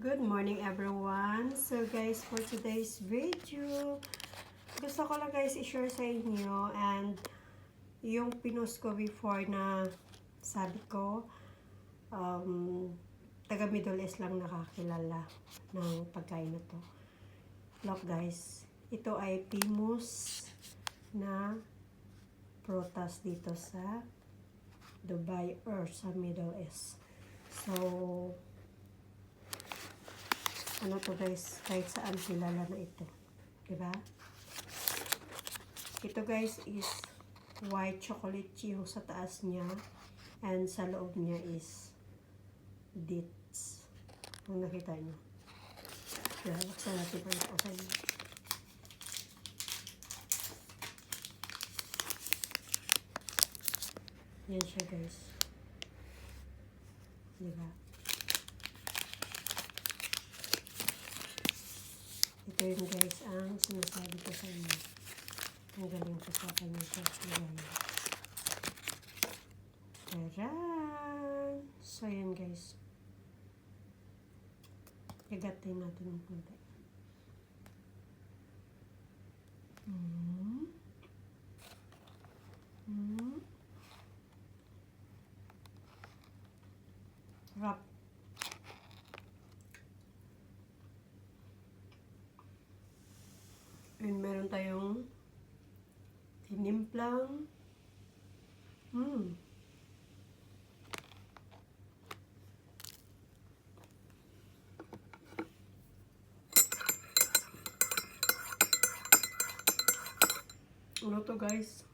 Good morning everyone. So guys, for today's video, gusto ko lang guys i-share sa inyo and yung pinost ko before na sabi ko taga Middle East lang nakakilala ng pagkain na to. Look guys, ito ay famous na prutas dito sa Dubai or sa Middle East. So ano to guys, kahit saan kilala na ito, diba? Ito guys is white chocolate yung sa taas niya and sa loob niya is dates. Kung nakita nyo, kaya buksan natin pa ito sa inyo. Yan siya guys, diba? Ito yun guys ang sinasabi ko sa inyo. Ang galing ko sa kanya sa lagay. Taran! So yan guys. Igatin natin ng konti. Wrap. And meron tayong tinimplang ano to guys?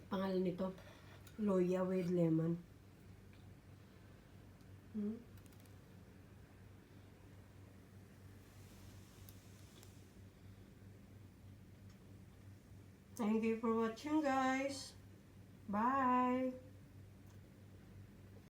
Pangalan nito, Loya with lemon. Thank you for watching guys. Bye.